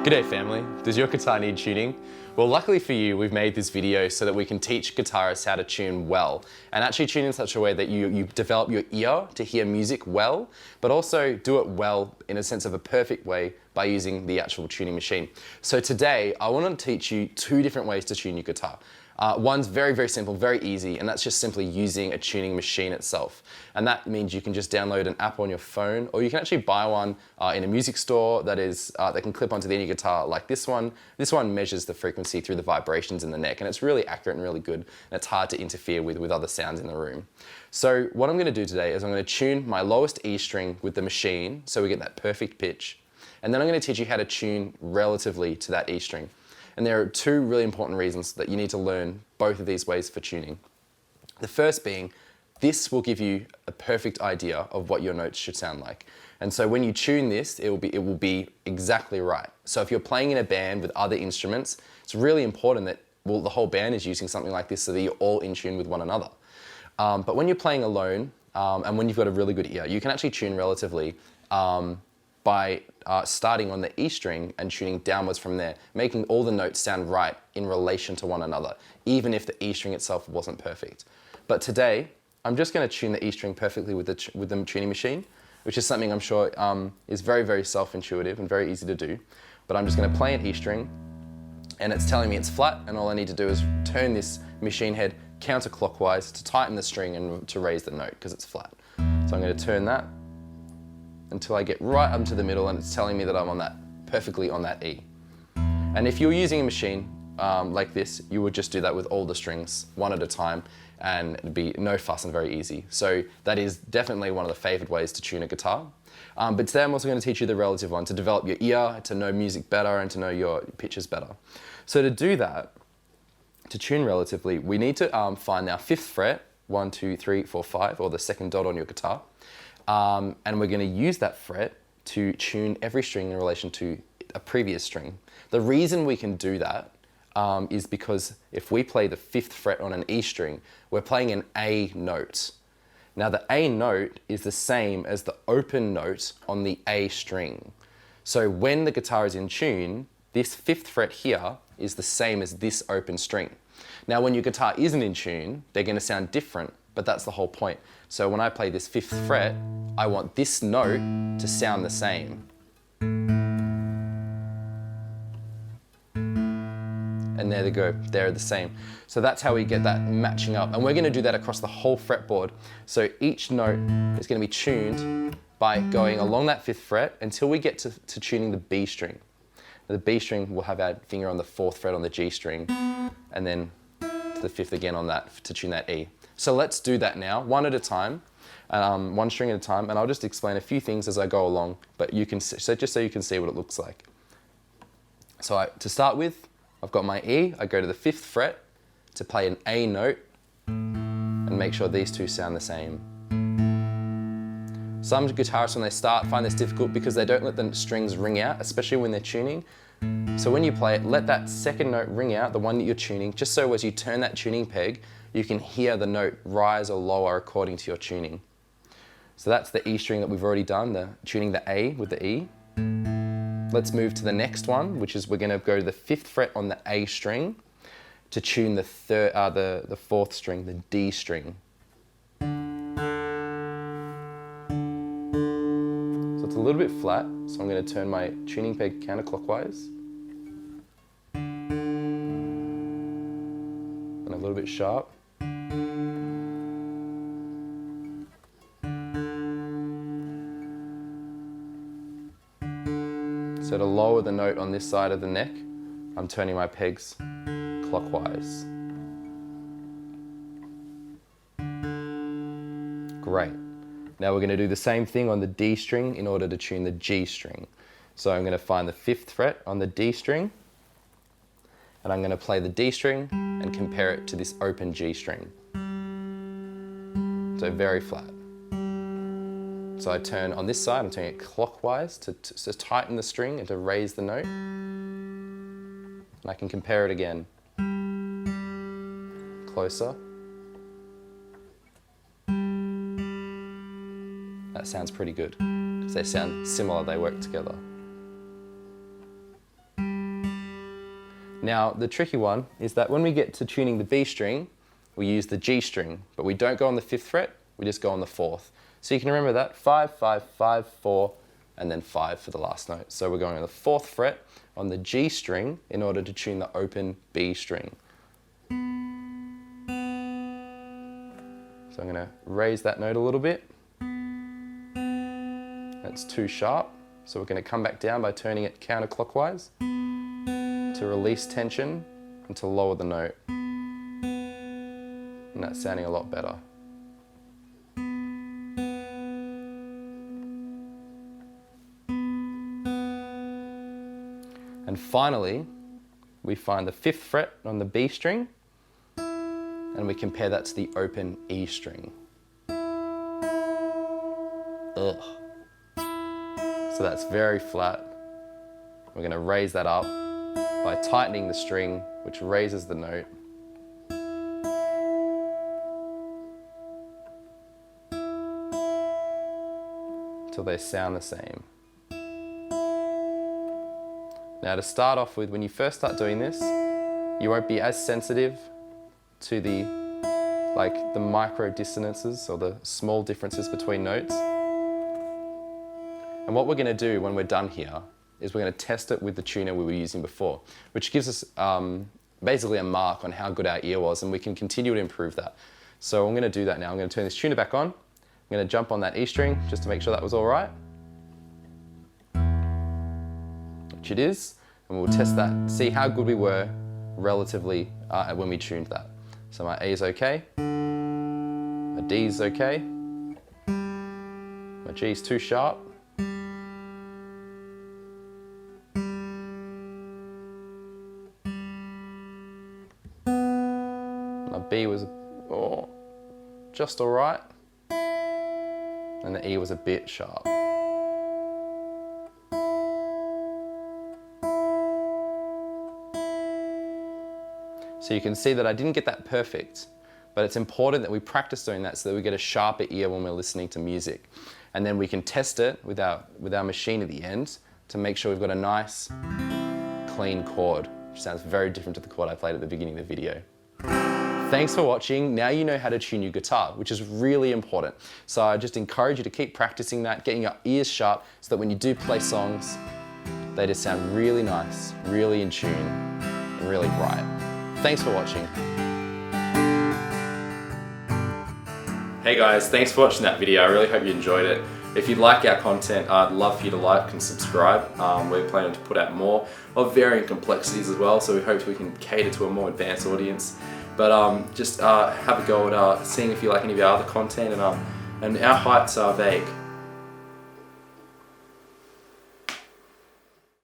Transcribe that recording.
G'day family, does your guitar need tuning? Well, luckily for you, we've made this video so that we can teach guitarists how to tune well, and actually tune in such a way that you develop your ear to hear music well, but also do it well in a sense of a perfect way by using the actual tuning machine. So today, I want to teach you two different ways to tune your guitar. One's very, very simple, very easy, and that's just simply using a tuning machine itself. And that means you can just download an app on your phone, or you can actually buy one in a music store that can clip onto the end of your guitar like this one. This one measures the frequency through the vibrations in the neck, and it's really accurate and really good, and it's hard to interfere with other sounds in the room. So what I'm going to do today is I'm going to tune my lowest E string with the machine so we get that perfect pitch. And then I'm going to teach you how to tune relatively to that E string. And there are two really important reasons that you need to learn both of these ways for tuning. The first being, this will give you a perfect idea of what your notes should sound like. And so when you tune this, it will be exactly right. So if you're playing in a band with other instruments, it's really important that the whole band is using something like this so that you're all in tune with one another. But when you're playing alone, and when you've got a really good ear, you can actually tune relatively by starting on the E string and tuning downwards from there, making all the notes sound right in relation to one another, even if the E string itself wasn't perfect. But today, I'm just going to tune the E string perfectly with the tuning machine, which is something I'm sure is very, very self-intuitive and very easy to do. But I'm just going to play an E string, and it's telling me it's flat, and all I need to do is turn this machine head counterclockwise to tighten the string and to raise the note because it's flat. So I'm going to turn that until I get right up to the middle, and it's telling me that I'm perfectly on that E. And if you're using a machine like this, you would just do that with all the strings, one at a time, and it'd be no fuss and very easy. So that is definitely one of the favored ways to tune a guitar. But today I'm also going to teach you the relative one, to develop your ear, to know music better, and to know your pitches better. So to do that, to tune relatively, we need to find our 5th fret, 1, 2, 3, 4, 5, or the second dot on your guitar. And we're going to use that fret to tune every string in relation to a previous string. The reason we can do that is because if we play the 5th fret on an E string, we're playing an A note. Now the A note is the same as the open note on the A string. So when the guitar is in tune, this 5th fret here is the same as this open string. Now when your guitar isn't in tune, they're going to sound different, but that's the whole point. So when I play this 5th fret, I want this note to sound the same. And there they go, they're the same. So that's how we get that matching up. And we're going to do that across the whole fretboard. So each note is going to be tuned by going along that 5th fret until we get to tuning the B string. The B string will have our finger on the 4th fret on the G string, and then to the 5th again on that to tune that E. So let's do that now, one at a time, one string at a time, and I'll just explain a few things as I go along, but you can just so you can see what it looks like. So to start with, I've got my E, I go to the 5th fret to play an A note and make sure these two sound the same. Some guitarists when they start find this difficult because they don't let the strings ring out, especially when they're tuning. So when you play it, let that second note ring out, the one that you're tuning, just so as you turn that tuning peg, you can hear the note rise or lower according to your tuning. So that's the E string that we've already done, tuning the A with the E. Let's move to the next one, which is we're going to go to the 5th fret on the A string to tune the 4th string, the D string. So it's a little bit flat, so I'm going to turn my tuning peg counterclockwise. And a little bit sharp. So to lower the note on this side of the neck, I'm turning my pegs clockwise. Great. Now we're going to do the same thing on the D string in order to tune the G string. So I'm going to find the 5th fret on the D string, and I'm going to play the D string and compare it to this open G string. So very flat. So I turn on this side, I'm turning it clockwise to tighten the string and to raise the note. And I can compare it again. Closer. That sounds pretty good, because they sound similar, they work together. Now, the tricky one is that when we get to tuning the B string, we use the G string, but we don't go on the 5th fret, we just go on the 4th. So you can remember that, 5, 5, 5, 4, and then 5 for the last note. So we're going on the 4th fret on the G string in order to tune the open B string. So I'm going to raise that note a little bit. That's too sharp, so we're going to come back down by turning it counterclockwise to release tension and to lower the note. And that's sounding a lot better. And finally, we find the 5th fret on the B string and we compare that to the open E string. Ugh. So that's very flat. We're going to raise that up by tightening the string, which raises the note. Till they sound the same. Now to start off with, when you first start doing this, you won't be as sensitive to the micro dissonances or the small differences between notes. And what we're going to do when we're done here is we're going to test it with the tuner we were using before, which gives us basically a mark on how good our ear was, and we can continue to improve that. So I'm going to do that now. I'm going to turn this tuner back on. I'm going to jump on that E string just to make sure that was all right, which it is, and we'll test that, see how good we were relatively when we tuned that. So my A is okay, my D is okay, my G is too sharp, my B was just all right, and the E was a bit sharp. So you can see that I didn't get that perfect, but it's important that we practice doing that so that we get a sharper ear when we're listening to music. And then we can test it with our machine at the end to make sure we've got a nice, clean chord, which sounds very different to the chord I played at the beginning of the video. Thanks for watching. Now you know how to tune your guitar, which is really important. So I just encourage you to keep practicing that, getting your ears sharp so that when you do play songs, they just sound really nice, really in tune, and really bright. Thanks for watching. Hey guys, thanks for watching that video. I really hope you enjoyed it. If you like our content, I'd love for you to like and subscribe. We're planning to put out more of varying complexities as well, so we hope we can cater to a more advanced audience. But just have a go at seeing if you like any of our other content, and our heights are vague.